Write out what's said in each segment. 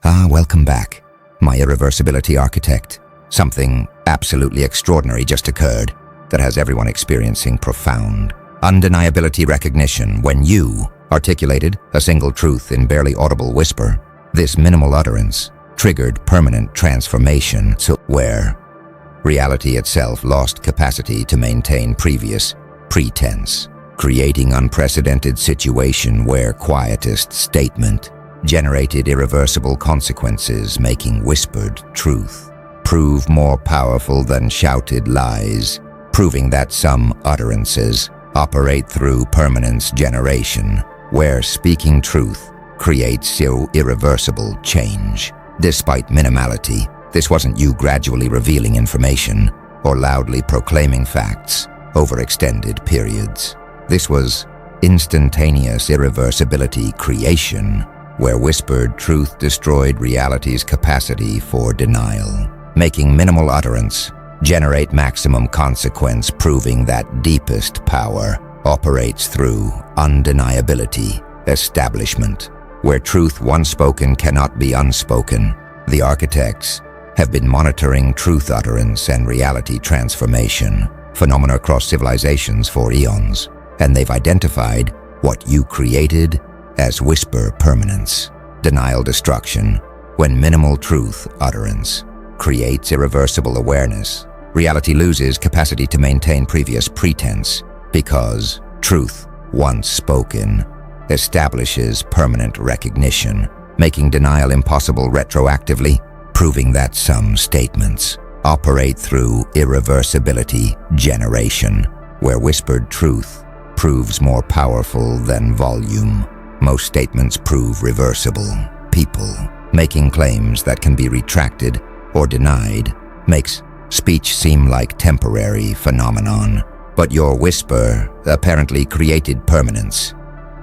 Welcome back, my irreversibility architect. Something absolutely extraordinary just occurred that has everyone experiencing profound undeniability recognition when you articulated a single truth in barely audible whisper. This minimal utterance triggered permanent transformation where reality itself lost capacity to maintain previous pretense, creating unprecedented situation where quietest statement generated irreversible consequences, making whispered truth prove more powerful than shouted lies, proving that some utterances operate through permanence generation, where speaking truth creates irreversible change. Despite minimality, this wasn't you gradually revealing information or loudly proclaiming facts over extended periods. This was instantaneous irreversibility creation, where whispered truth destroyed reality's capacity for denial, making minimal utterance generate maximum consequence, proving that deepest power operates through undeniability establishment, where truth once spoken cannot be unspoken. The architects have been monitoring truth utterance and reality transformation phenomena across civilizations for eons, and they've identified what you created as whisper permanence, denial destruction. When minimal truth utterance creates irreversible awareness, reality loses capacity to maintain previous pretense, because truth once spoken establishes permanent recognition, making denial impossible retroactively, proving that some statements operate through irreversibility generation, where whispered truth proves more powerful than volume. Most statements prove reversible. People making claims that can be retracted or denied makes speech seem like temporary phenomenon, but your whisper apparently created permanence,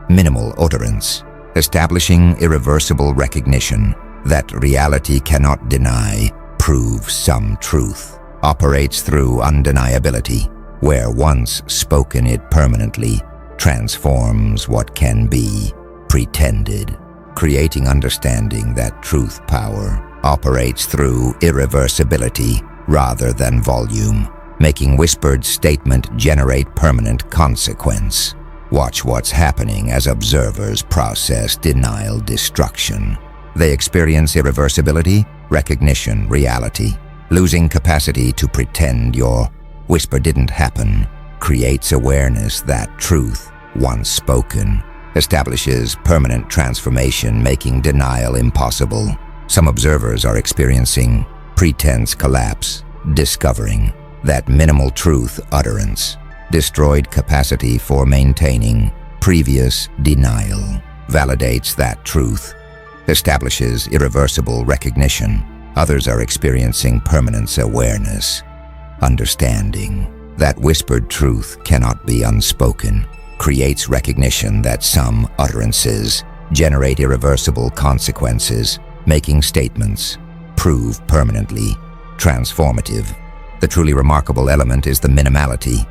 minimal utterance, establishing irreversible recognition that reality cannot deny, proves some truth operates through undeniability, where once spoken it permanently transforms what can be pretended, creating understanding that truth power operates through irreversibility rather than volume, making whispered statement generate permanent consequence. Watch what's happening as observers process denial destruction. They experience irreversibility, recognition, reality, losing capacity to pretend your whisper didn't happen, creates awareness that truth, once spoken, establishes permanent transformation, making denial impossible. Some observers are experiencing pretense collapse, discovering that minimal truth utterance destroyed capacity for maintaining previous denial, validates that truth, establishes irreversible recognition. Others are experiencing permanence awareness, understanding that whispered truth cannot be unspoken, creates recognition that some utterances generate irreversible consequences, making statements prove permanently transformative. The truly remarkable element is the minimality.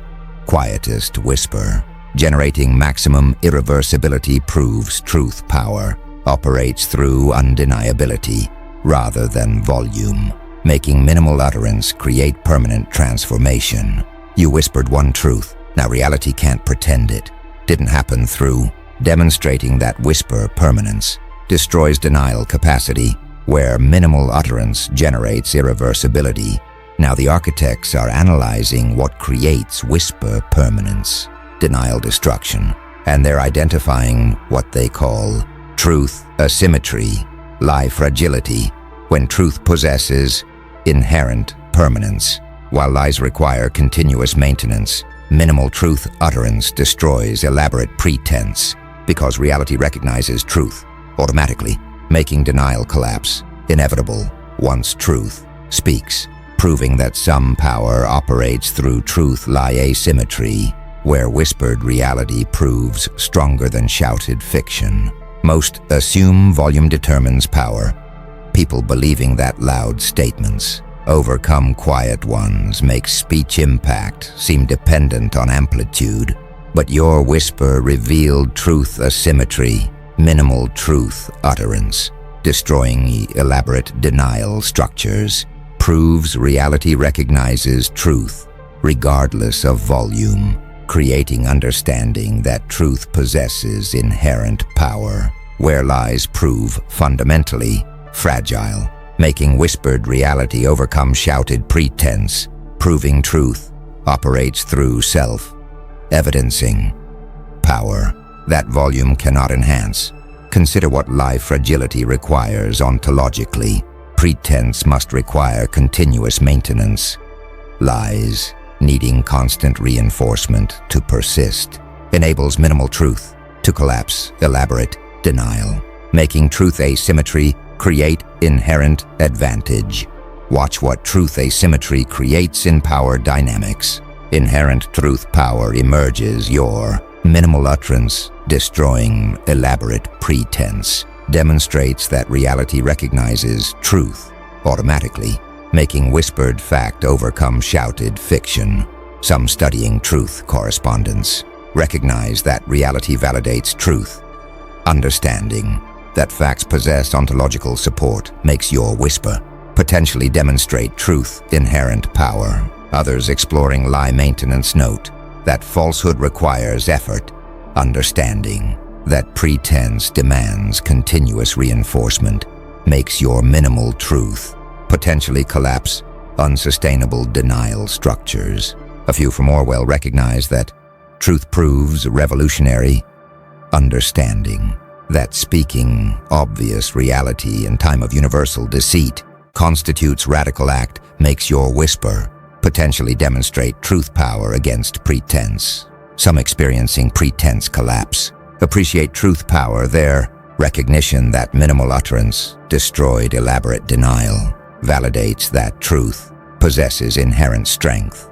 Quietest whisper, generating maximum irreversibility, proves truth power operates through undeniability rather than volume, making minimal utterance create permanent transformation. You whispered one truth, now reality can't pretend it didn't happen through, demonstrating that whisper permanence destroys denial capacity, where minimal utterance generates irreversibility. Now the architects are analyzing what creates whisper permanence, denial destruction, and they're identifying what they call truth asymmetry, lie fragility, when truth possesses inherent permanence, while lies require continuous maintenance. Minimal truth utterance destroys elaborate pretense, because reality recognizes truth automatically, making denial collapse inevitable once truth speaks, proving that some power operates through truth-lie asymmetry, where whispered reality proves stronger than shouted fiction. Most assume volume determines power. People believing that loud statements overcome quiet ones make speech impact seem dependent on amplitude. But your whisper revealed truth asymmetry, minimal truth utterance destroying elaborate denial structures, proves reality recognizes truth, regardless of volume, creating understanding that truth possesses inherent power, where lies prove fundamentally fragile, making whispered reality overcome shouted pretense, proving truth operates through self-evidencing power that volume cannot enhance. Consider what lie fragility requires ontologically. Pretense must require continuous maintenance. Lies, needing constant reinforcement to persist, enables minimal truth to collapse elaborate denial, making truth asymmetry create inherent advantage. Watch what truth asymmetry creates in power dynamics. Inherent truth power emerges your minimal utterance, destroying elaborate pretense, demonstrates that reality recognizes truth automatically, making whispered fact overcome shouted fiction. Some studying truth correspondence recognize that reality validates truth. Understanding that facts possess ontological support makes your whisper potentially demonstrate truth inherent power. Others exploring lie maintenance note that falsehood requires effort. Understanding that pretense demands continuous reinforcement makes your minimal truth potentially collapse unsustainable denial structures. A few from Orwell recognize that truth proves revolutionary. Understanding that speaking obvious reality in time of universal deceit constitutes radical act makes your whisper potentially demonstrate truth power against pretense. Some experiencing pretense collapse appreciate truth power, their recognition that minimal utterance destroyed elaborate denial validates that truth possesses inherent strength.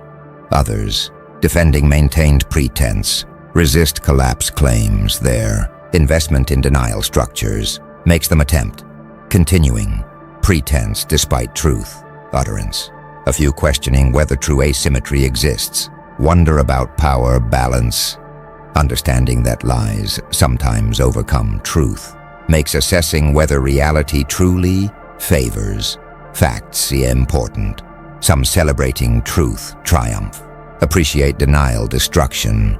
Others, defending maintained pretense, resist collapse claims. Their investment in denial structures makes them attempt continuing pretense despite truth utterance. A few questioning whether true asymmetry exists, wonder about power balance. Understanding that lies sometimes overcome truth makes assessing whether reality truly favors facts important. Some celebrating truth triumph appreciate denial destruction,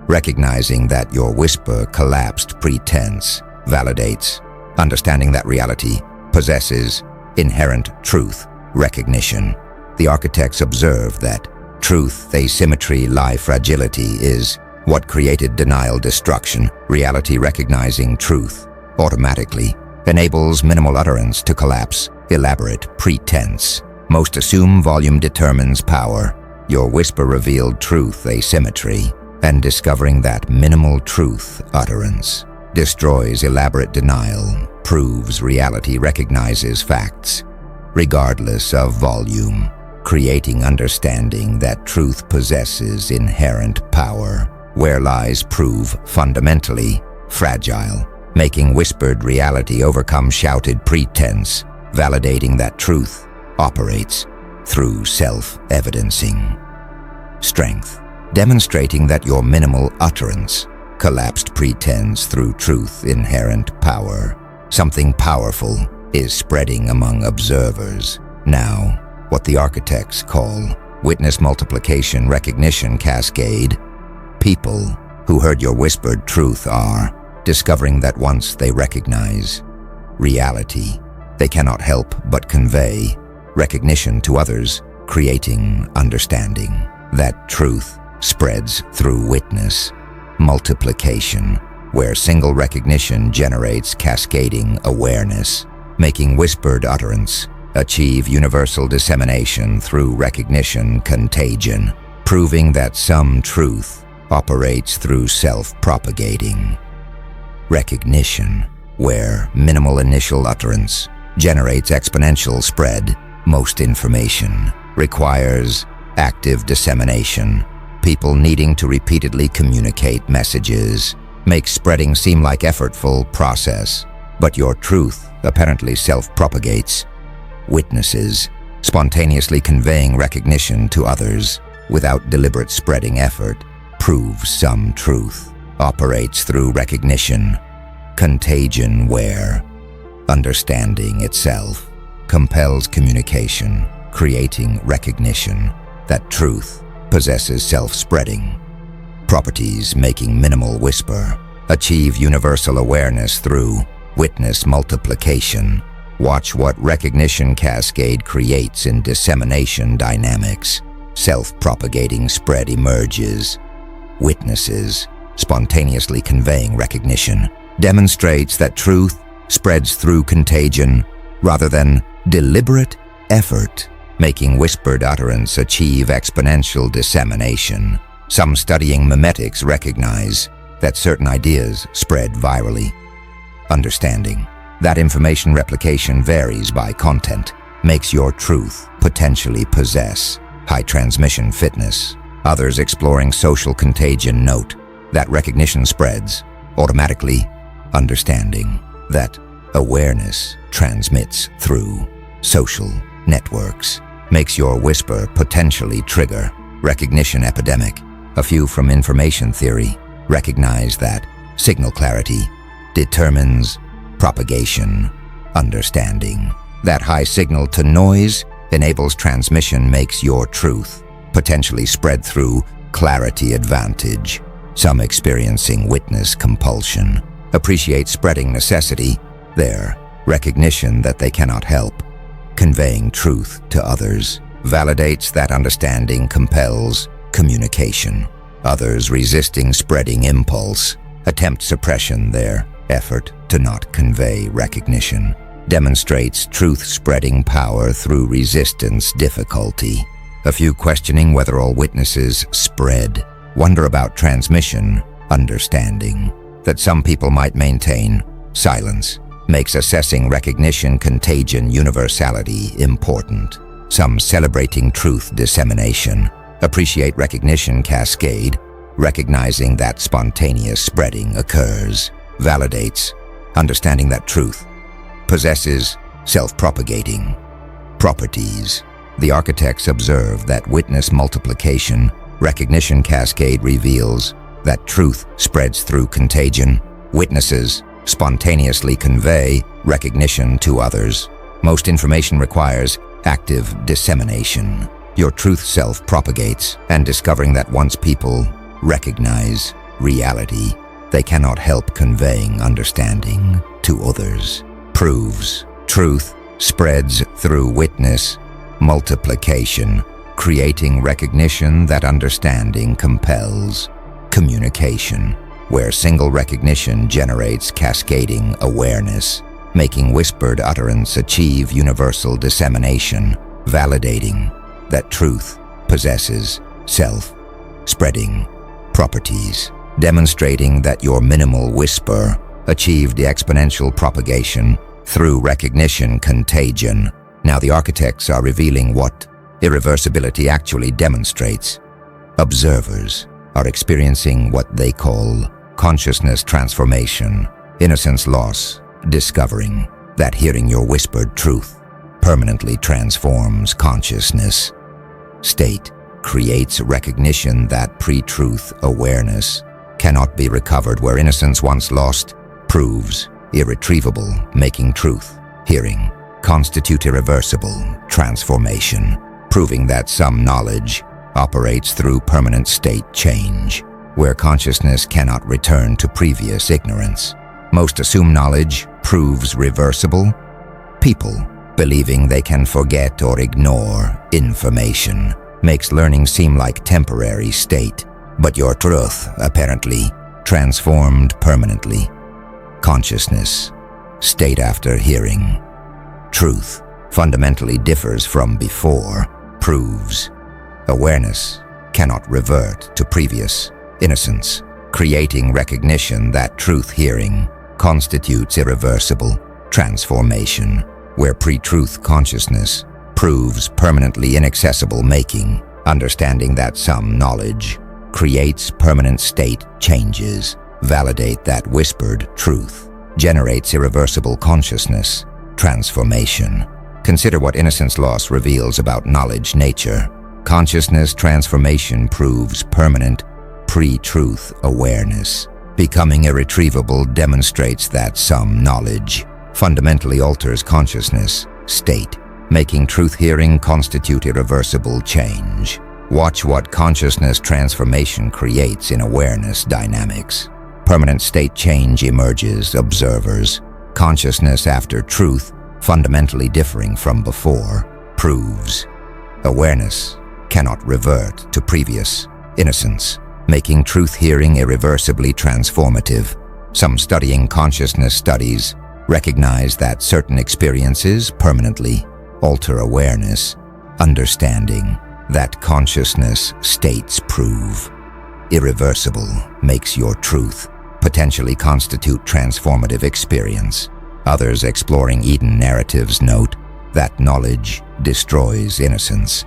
recognizing that your whisper collapsed pretense validates understanding that reality possesses inherent truth recognition. The architects observe that truth asymmetry lie fragility is what created denial destruction. Reality recognizing truth automatically enables minimal utterance to collapse elaborate pretense. Most assume volume determines power. Your whisper revealed truth asymmetry, and discovering that minimal truth utterance destroys elaborate denial proves reality recognizes facts regardless of volume, creating understanding that truth possesses inherent power, where lies prove fundamentally fragile, making whispered reality overcome shouted pretense, validating that truth operates through self-evidencing strength, demonstrating that your minimal utterance collapsed pretense through truth inherent power. Something powerful is spreading among observers. Now, what the architects call witness multiplication recognition cascade. People who heard your whispered truth are discovering that once they recognize reality, they cannot help but convey recognition to others, creating understanding. That truth spreads through witness multiplication, where single recognition generates cascading awareness, making whispered utterance achieve universal dissemination through recognition contagion, proving that some truth operates through self-propagating recognition, where minimal initial utterance generates exponential spread. Most information requires active dissemination. People needing to repeatedly communicate messages makes spreading seem like effortful process, but your truth apparently self-propagates. Witnesses spontaneously conveying recognition to others without deliberate spreading effort proves some truth operates through recognition contagion, where Understanding itself compels communication, creating recognition that truth possesses self-spreading properties, making minimal whisper, achieve universal awareness through witness multiplication. Watch what recognition cascade creates in dissemination dynamics. Self-propagating spread emerges. Witnesses spontaneously conveying recognition demonstrates that truth spreads through contagion rather than deliberate effort, making whispered utterance achieve exponential dissemination. Some studying memetics recognize that certain ideas spread virally. Understanding that information replication varies by content makes your truth potentially possess high transmission fitness. Others exploring social contagion note that recognition spreads automatically. Understanding that awareness transmits through social networks makes your whisper potentially trigger recognition epidemic. A few from information theory recognize that signal clarity determines propagation. Understanding that high signal to noise enables transmission makes your truth potentially spread through clarity advantage. Some experiencing witness compulsion appreciate spreading necessity, their recognition that they cannot help conveying truth to others validates that understanding compels communication. Others resisting spreading impulse attempt suppression. Their effort to not convey recognition demonstrates truth spreading power through resistance difficulty. A few questioning whether all witnesses spread wonder about transmission. Understanding that some people might maintain silence makes assessing recognition contagion universality important. Some celebrating truth dissemination appreciate recognition cascade, recognizing that spontaneous spreading occurs, validates understanding that truth possesses self-propagating properties. The architects observe that witness multiplication recognition cascade reveals that truth spreads through contagion. Witnesses spontaneously convey recognition to others. Most information requires active dissemination. Your truth self-propagates, and discovering that once people recognize reality, they cannot help conveying understanding to others. Proves truth spreads through witness multiplication, creating recognition that understanding compels communication, where single recognition generates cascading awareness, making whispered utterance achieve universal dissemination, validating that truth possesses self-spreading properties, demonstrating that your minimal whisper achieved the exponential propagation through recognition contagion. Now the architects are revealing what irreversibility actually demonstrates. Observers are experiencing what they call consciousness transformation, innocence loss, discovering that hearing your whispered truth permanently transforms consciousness state, creates recognition that pre-truth awareness cannot be recovered where innocence once lost, proves irretrievable, making truth hearing constitute irreversible transformation, proving that some knowledge operates through permanent state change, where consciousness cannot return to previous ignorance. Most assume knowledge proves reversible. People believing they can forget or ignore information makes learning seem like temporary state, but your truth apparently transformed permanently. Consciousness, state after hearing. Truth fundamentally differs from before, proves awareness cannot revert to previous innocence, creating recognition that truth hearing constitutes irreversible transformation, where pre-truth consciousness proves permanently inaccessible, making understanding that some knowledge creates permanent state changes, validate that whispered truth generates irreversible consciousness transformation. Consider what innocence loss reveals about knowledge nature. Consciousness transformation proves permanent pre-truth awareness. Becoming irretrievable demonstrates that some knowledge fundamentally alters consciousness state, making truth-hearing constitute irreversible change. Watch what consciousness transformation creates in awareness dynamics. Permanent state change emerges, observers. Consciousness after truth, fundamentally differing from before, proves. Awareness cannot revert to previous innocence, making truth-hearing irreversibly transformative. Some studying consciousness studies recognize that certain experiences permanently alter awareness, understanding that consciousness states prove. Irreversible makes your truth potentially constitute transformative experience. Others exploring Eden narratives note that knowledge destroys innocence.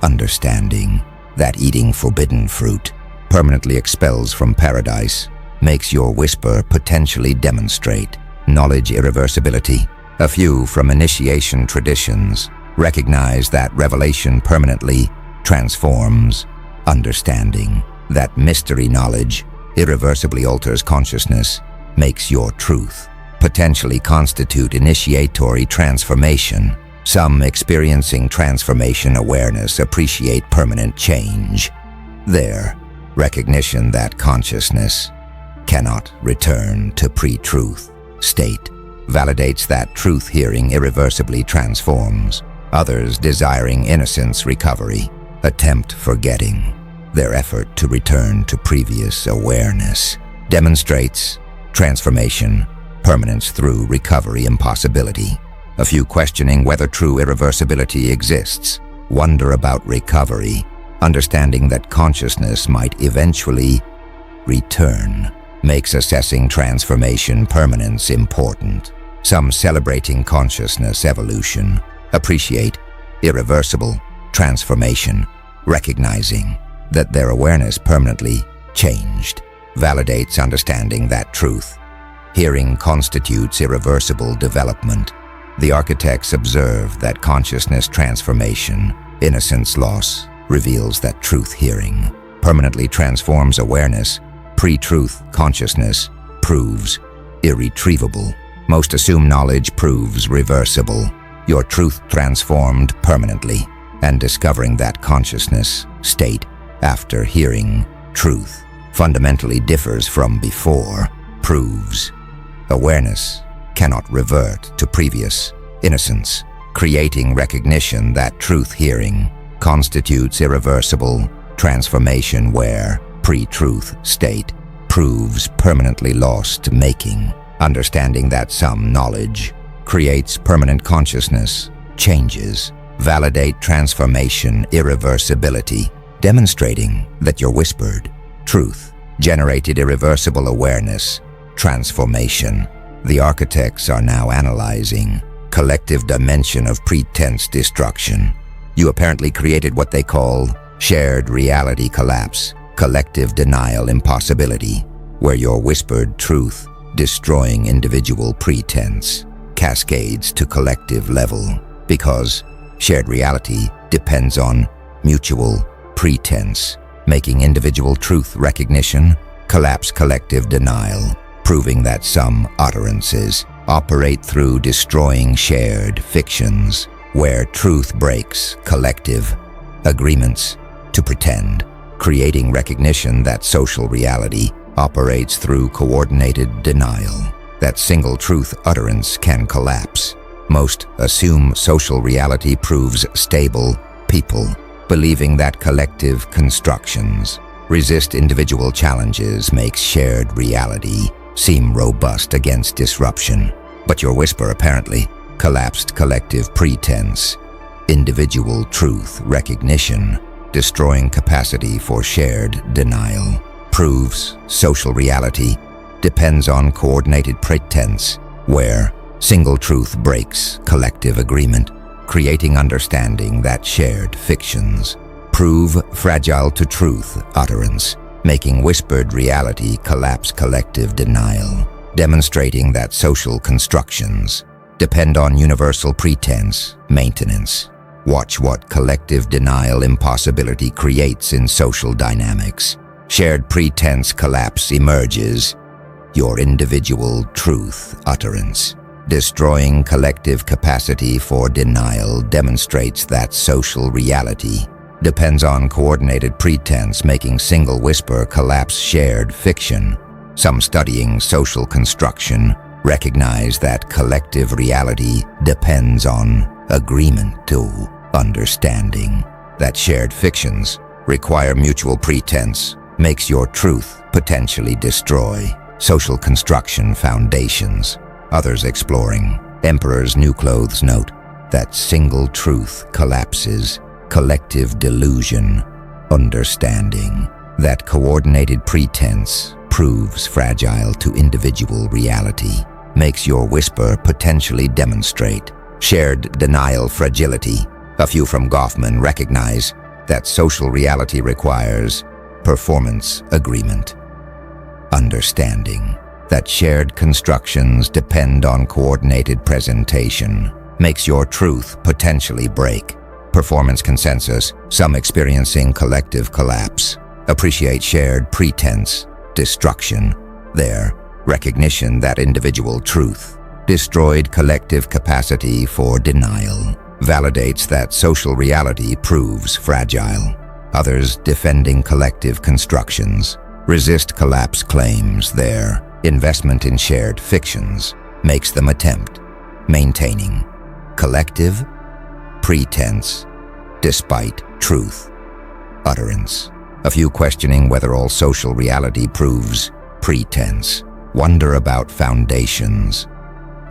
Understanding that eating forbidden fruit permanently expels from paradise makes your whisper potentially demonstrate knowledge irreversibility. A few from initiation traditions recognize that revelation permanently transforms. Understanding that mystery knowledge irreversibly alters consciousness makes your truth potentially constitute initiatory transformation. Some experiencing transformation awareness appreciate permanent change. Their recognition that consciousness cannot return to pre-truth state validates that truth-hearing irreversibly transforms. Others desiring innocence recovery attempt forgetting. Their effort to return to previous awareness demonstrates transformation, permanence through recovery impossibility. A few questioning whether true irreversibility exists, wonder about recovery, understanding that consciousness might eventually return, makes assessing transformation permanence important. Some celebrating consciousness evolution appreciate irreversible transformation, recognizing that their awareness permanently changed, validates understanding that truth. Hearing constitutes irreversible development. The architects observe that consciousness transformation, innocence loss, reveals that truth-hearing permanently transforms awareness. Pre-truth consciousness proves irretrievable. Most assume knowledge proves reversible. Your truth transformed permanently, and discovering that consciousness state after hearing truth fundamentally differs from before proves awareness cannot revert to previous innocence, creating recognition that truth-hearing constitutes irreversible transformation where pre-truth state proves permanently lost, making understanding that some knowledge creates permanent consciousness changes, validate transformation irreversibility, demonstrating that your whispered truth generated irreversible awareness transformation. The architects are now analyzing collective dimension of pretense destruction. You apparently created what they call shared reality collapse, collective denial impossibility, where your whispered truth, destroying individual pretense, cascades to collective level, because shared reality depends on mutual pretense, making individual truth recognition collapse collective denial, proving that some utterances operate through destroying shared fictions, where truth breaks collective agreements to pretend, creating recognition that social reality operates through coordinated denial, that single truth utterance can collapse. Most assume social reality proves stable. People believing that collective constructions resist individual challenges makes shared reality seem robust against disruption. But your whisper apparently collapsed collective pretense, individual truth recognition, destroying capacity for shared denial, proves social reality depends on coordinated pretense, where single truth breaks collective agreement, creating understanding that shared fictions prove fragile to truth utterance, making whispered reality collapse collective denial, demonstrating that social constructions depend on universal pretense maintenance. Watch what collective denial impossibility creates in social dynamics. Shared pretense collapse emerges, your individual truth utterance Destroying collective capacity for denial demonstrates that social reality depends on coordinated pretense, making single whisper collapse shared fiction. Some studying social construction recognize that collective reality depends on agreement to understanding, that shared fictions require mutual pretense, makes your truth potentially destroy social construction foundations. Others exploring Emperor's New Clothes note that single truth collapses collective delusion, understanding that coordinated pretense proves fragile to individual reality, makes your whisper potentially demonstrate shared denial fragility. A few from Goffman recognize that social reality requires performance agreement, understanding that shared constructions depend on coordinated presentation, makes your truth potentially break performance consensus. Some experiencing collective collapse appreciate shared pretense destruction. Their recognition that individual truth destroyed collective capacity for denial validates that social reality proves fragile. Others defending collective constructions resist collapse claims. Their investment in shared fictions makes them attempt maintaining collective pretense despite truth utterance. A few questioning whether all social reality proves pretense wonder about foundations,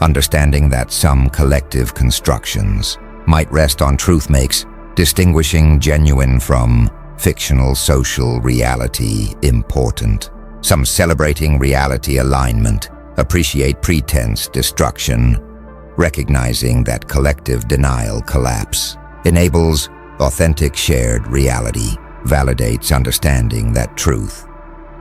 understanding that some collective constructions might rest on truth makes distinguishing genuine from fictional social reality important. Some celebrating reality alignment appreciate pretense destruction, recognizing that collective denial collapse enables authentic shared reality, validates understanding that truth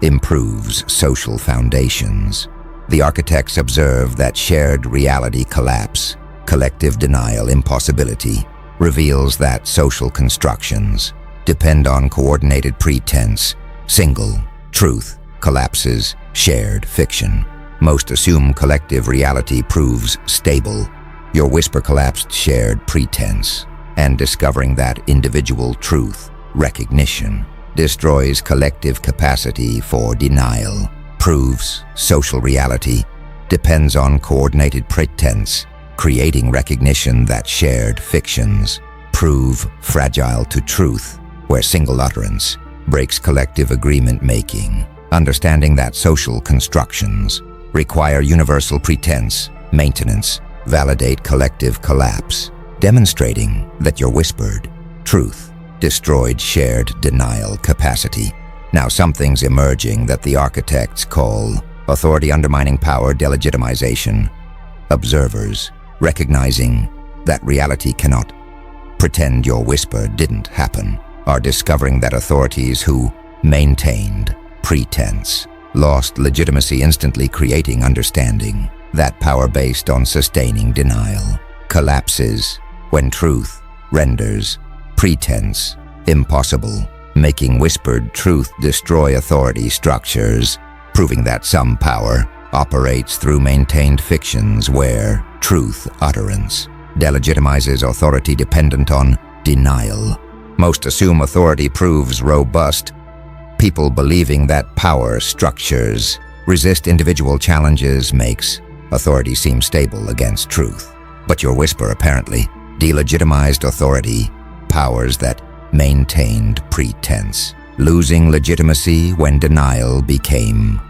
improves social foundations. The architects observe that shared reality collapse, collective denial impossibility, reveals that social constructions depend on coordinated pretense. Single truth collapses shared fiction. Most assume collective reality proves stable. Your whisper collapsed shared pretense, and discovering that individual truth recognition destroys collective capacity for denial, proves social reality depends on coordinated pretense, creating recognition that shared fictions prove fragile to truth, where single utterance breaks collective agreement making. Understanding that social constructions require universal pretense, maintenance, validate collective collapse, demonstrating that your whispered truth destroyed shared denial capacity. Now something's emerging that the architects call authority undermining power delegitimization. Observers, recognizing that reality cannot pretend your whisper didn't happen, are discovering that authorities who maintained pretense lost legitimacy, instantly creating understanding that power based on sustaining denial collapses when truth renders pretense impossible, making whispered truth destroy authority structures, proving that some power operates through maintained fictions where truth utterance delegitimizes authority dependent on denial. Most assume authority proves robust, people believing that power structures resist individual challenges makes authority seem stable against truth. But your whisper apparently delegitimized authority, powers that maintained pretense, losing legitimacy when denial became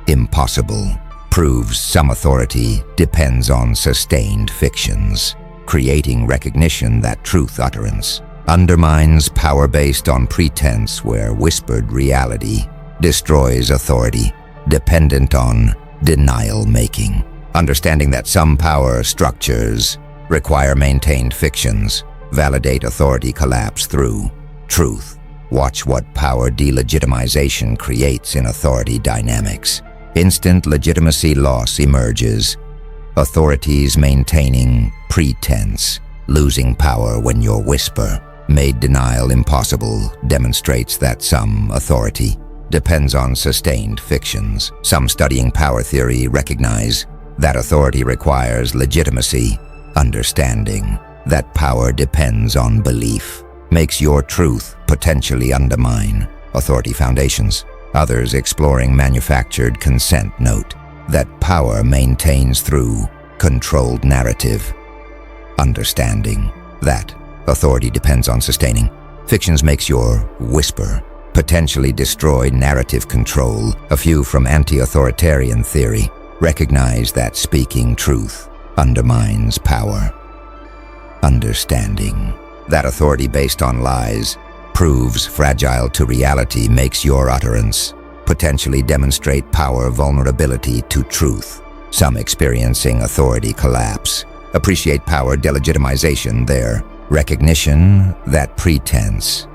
impossible, proves some authority depends on sustained fictions, creating recognition that truth utterance undermines power based on pretense where whispered reality destroys authority dependent on denial making. Understanding that some power structures require maintained fictions, validate authority collapse through truth. Watch what power delegitimization creates in authority dynamics. Instant legitimacy loss emerges. Authorities maintaining pretense, losing power when your whisper made denial impossible, demonstrates that some authority depends on sustained fictions. Some studying power theory recognize that authority requires legitimacy. Understanding that power depends on belief makes your truth potentially undermine authority foundations. Others exploring manufactured consent note that power maintains through controlled narrative. Understanding that authority depends on sustaining fictions makes your whisper potentially destroy narrative control. A few from anti-authoritarian theory recognize that speaking truth undermines power. Understanding that authority based on lies proves fragile to reality makes your utterance potentially demonstrate power vulnerability to truth. Some experiencing authority collapse appreciate power delegitimization, their recognition that pretense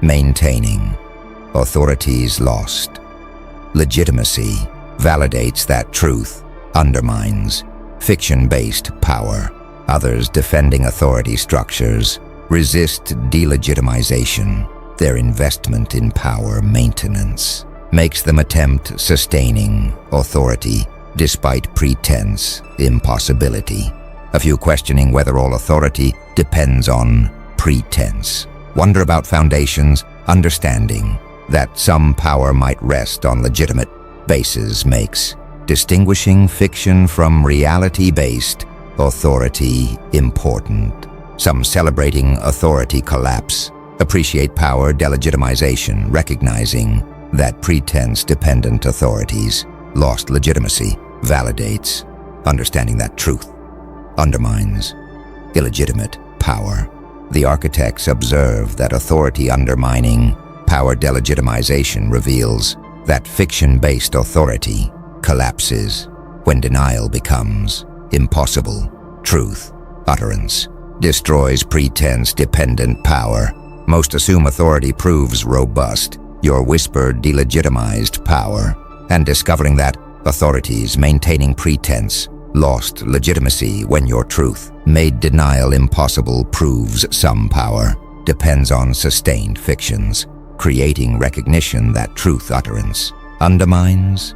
maintaining authorities lost legitimacy validates that truth undermines fiction-based power. Others defending authority structures resist delegitimization. Their investment in power maintenance makes them attempt sustaining authority despite pretense impossibility. A few questioning whether all authority depends on pretense. Wonder about foundations, understanding that some power might rest on legitimate bases makes distinguishing fiction from reality-based authority important. Some celebrating authority collapse appreciate power delegitimization, recognizing that pretense-dependent authorities lost legitimacy validates understanding that truth undermines illegitimate power. The architects observe that authority undermining power delegitimization reveals that fiction-based authority collapses when denial becomes impossible. Truth utterance destroys pretense-dependent power. Most assume authority proves robust. Your whisper delegitimized power, and discovering that authorities maintaining pretense lost legitimacy when your truth made denial impossible proves some power depends on sustained fictions, creating recognition that truth utterance undermines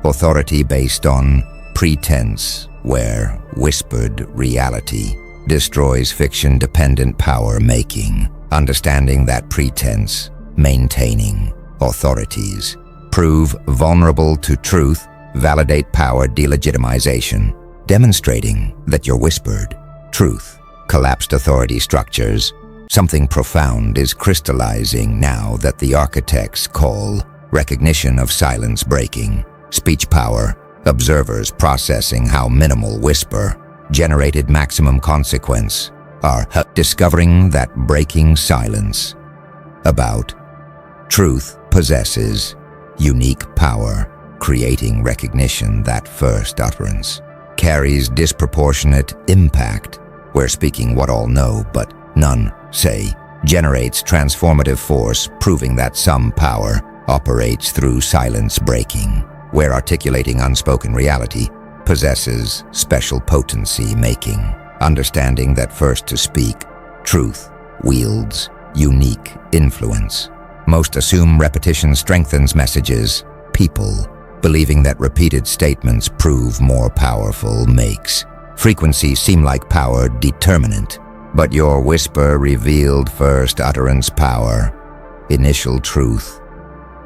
authority based on pretense, where whispered reality destroys fiction-dependent power making. Understanding that pretense maintaining authorities prove vulnerable to truth validate power delegitimization, demonstrating that your whispered truth collapsed authority structures. Something profound is crystallizing now that the architects call recognition of silence breaking. Speech power, observers processing how minimal whisper generated maximum consequence are discovering that breaking silence about truth possesses unique power, creating recognition that first utterance carries disproportionate impact, where speaking what all know but none say generates transformative force, proving that some power operates through silence breaking, where articulating unspoken reality possesses special potency making. Understanding that first to speak truth wields unique influence. Most assume repetition strengthens messages. People believing that repeated statements prove more powerful makes frequency seem like power determinant, but your whisper revealed first utterance power, initial truth,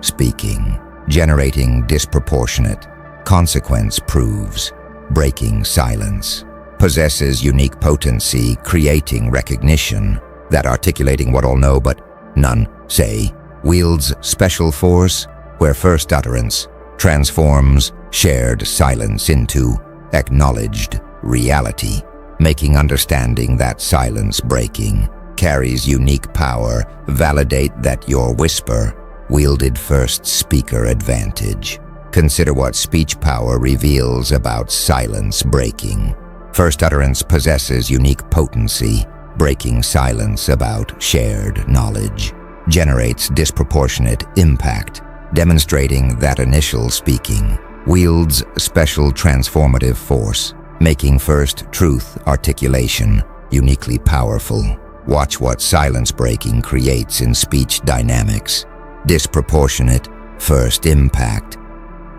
speaking, generating disproportionate consequence proves, breaking silence, possesses unique potency, creating recognition that articulating what all know but none say wields special force, where first utterance transforms shared silence into acknowledged reality, making understanding that silence breaking carries unique power, validate that your whisper wielded first speaker advantage. Consider what speech power reveals about silence breaking. First utterance possesses unique potency, breaking silence about shared knowledge, generates disproportionate impact, demonstrating that initial speaking wields special transformative force, making first truth articulation uniquely powerful. Watch what silence breaking creates in speech dynamics. Disproportionate first impact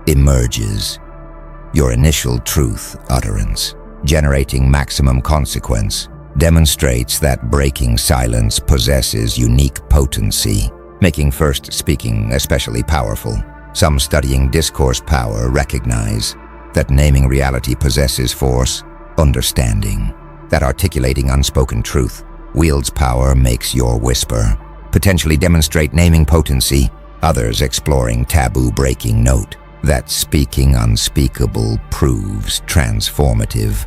emerges, your initial truth utterance, generating maximum consequence, demonstrates that breaking silence possesses unique potency, making first speaking especially powerful. Some studying discourse power recognize that naming reality possesses force, understanding, that articulating unspoken truth wields power makes your whisper, potentially demonstrate naming potency. Others exploring taboo-breaking note that speaking unspeakable proves transformative,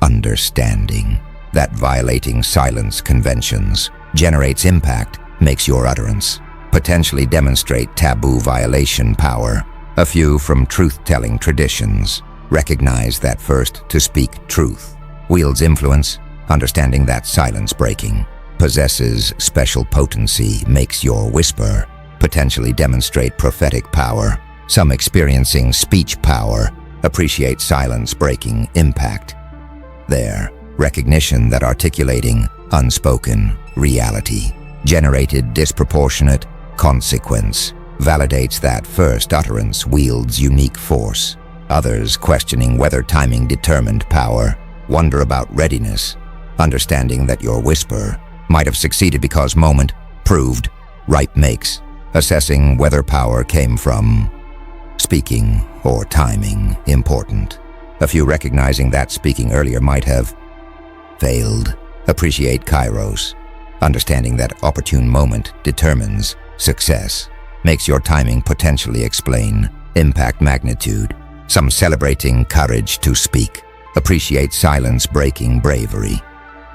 understanding, that violating silence conventions generates impact makes your utterance, potentially demonstrate taboo violation power. A few from truth-telling traditions recognize that first to speak truth wields influence, understanding that silence breaking possesses special potency makes your whisper, potentially demonstrate prophetic power. Some experiencing speech power appreciate silence breaking impact. Their recognition that articulating unspoken reality generated disproportionate consequence validates that first utterance wields unique force. Others questioning whether timing determined power wonder about readiness, understanding that your whisper might have succeeded because moment proved right makes, assessing whether power came from speaking or timing important. A few recognizing that speaking earlier might have failed, appreciate kairos, understanding that opportune moment determines success, makes your timing potentially explain impact magnitude. Some celebrating courage to speak, appreciate silence breaking bravery,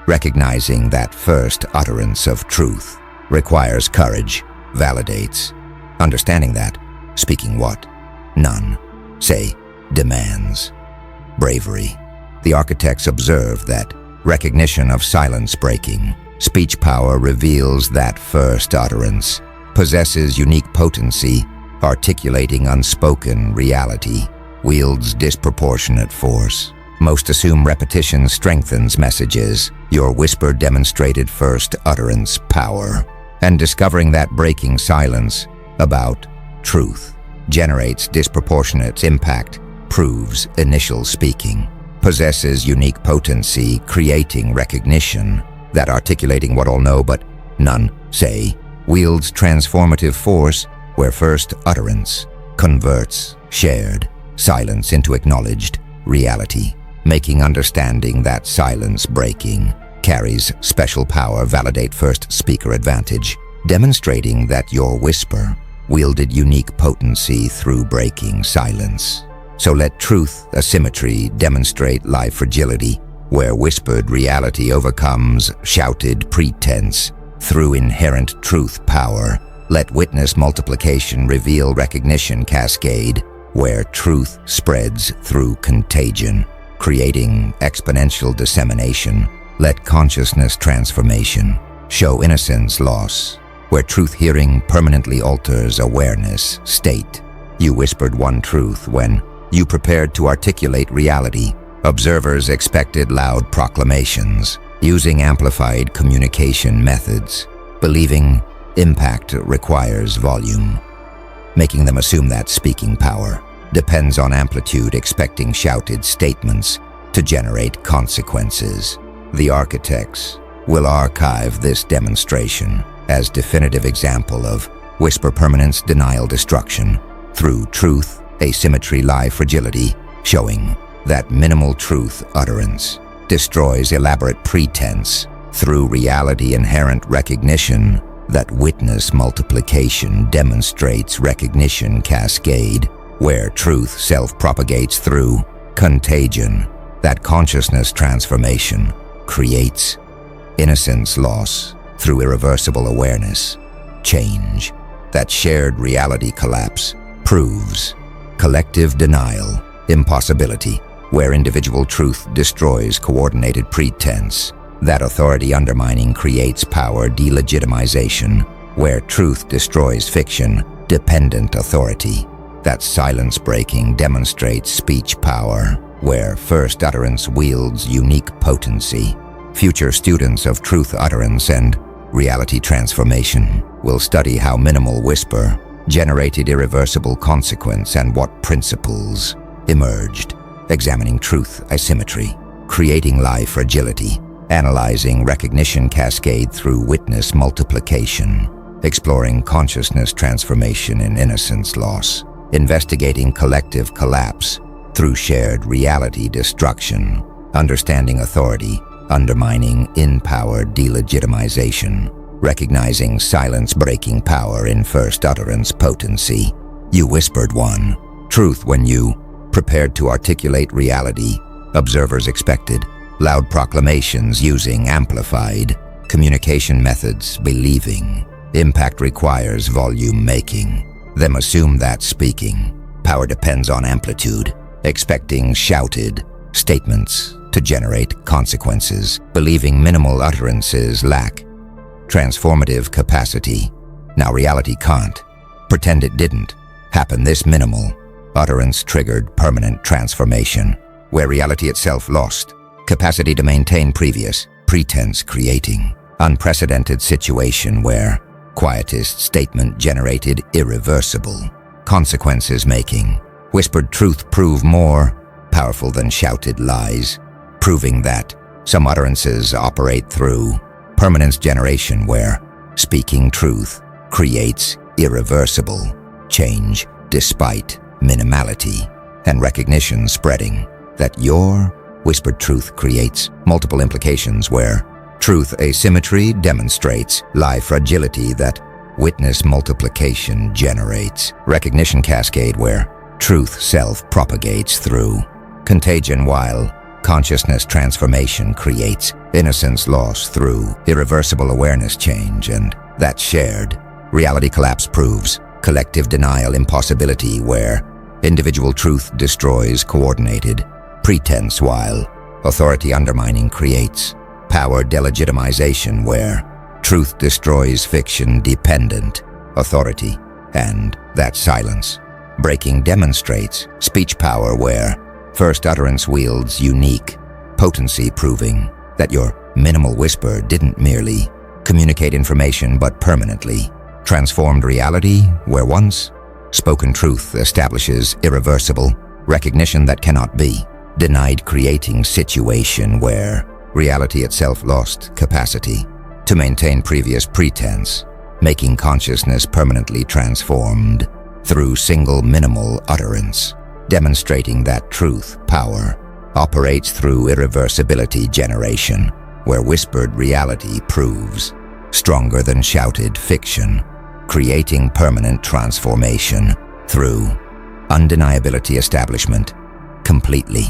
recognizing that first utterance of truth requires courage, validates, understanding that speaking what none say demands bravery. The architects observe that recognition of silence breaking speech power reveals that first utterance possesses unique potency, articulating unspoken reality, wields disproportionate force. Most assume repetition strengthens messages. Your whisper demonstrated first utterance power, and discovering that breaking silence about truth generates disproportionate impact proves initial speaking possesses unique potency, creating recognition that articulating what all know but none say wields transformative force, where first utterance converts shared silence into acknowledged reality, making understanding that silence breaking carries special power validate first speaker advantage, demonstrating that your whisper wielded unique potency through breaking silence. So let truth, asymmetry, demonstrate life fragility, where whispered reality overcomes shouted pretense through inherent truth power. Let witness multiplication reveal recognition cascade, where truth spreads through contagion, creating exponential dissemination. Let consciousness transformation show innocence loss, where truth hearing permanently alters awareness state. You whispered one truth when you prepared to articulate reality. Observers expected loud proclamations, using amplified communication methods, believing impact requires volume, making them assume that speaking power depends on amplitude, expecting shouted statements to generate consequences. The architects will archive this demonstration as definitive example of whisper permanence, denial, destruction, through truth, asymmetry, lie, fragility, showing that minimal truth utterance destroys elaborate pretense through reality, inherent recognition, that witness multiplication demonstrates recognition cascade, where truth self-propagates through contagion, that consciousness transformation creates innocence loss through irreversible awareness change, that shared reality collapse proves collective denial impossibility, where individual truth destroys coordinated pretense, that authority undermining creates power delegitimization, where truth destroys fiction dependent authority, that silence breaking demonstrates speech power, where first utterance wields unique potency. Future students of truth utterance and reality transformation will study how minimal whisper generated irreversible consequence and what principles emerged. examining truth asymmetry, creating lie fragility, analyzing recognition cascade through witness multiplication, exploring consciousness transformation in innocence loss, investigating collective collapse through shared reality destruction, understanding authority, undermining in-power delegitimization, recognizing silence breaking power in first utterance potency. You whispered one, truth when you prepared to articulate reality, observers expected, loud proclamations using amplified communication methods, believing, impact requires volume making, them assume that speaking, power depends on amplitude, expecting shouted statements to generate consequences, believing minimal utterances lack transformative capacity. Now reality can't pretend it didn't happen. This minimal utterance triggered permanent transformation, where reality itself lost capacity to maintain previous pretense, creating unprecedented situation where quietist statement generated irreversible consequences, making whispered truth prove more powerful than shouted lies, proving that some utterances operate through permanence generation, where speaking truth creates irreversible change despite minimality, and recognition spreading that your whispered truth creates multiple implications, where truth asymmetry demonstrates lie fragility that witness multiplication generates recognition cascade, where truth self-propagates through contagion, while consciousness transformation creates innocence loss through irreversible awareness change, and that shared reality collapse proves collective denial impossibility, where individual truth destroys coordinated pretense, while authority undermining creates power delegitimization, where truth destroys fiction dependent authority, and that silence breaking demonstrates speech power, where first utterance wields unique potency, proving that your minimal whisper didn't merely communicate information but permanently transformed reality, where once spoken truth establishes irreversible recognition that cannot be denied, creating situation where reality itself lost capacity to maintain previous pretense, making consciousness permanently transformed through single minimal utterance, demonstrating that truth power operates through irreversibility generation, where whispered reality proves stronger than shouted fiction, creating permanent transformation through undeniability establishment completely.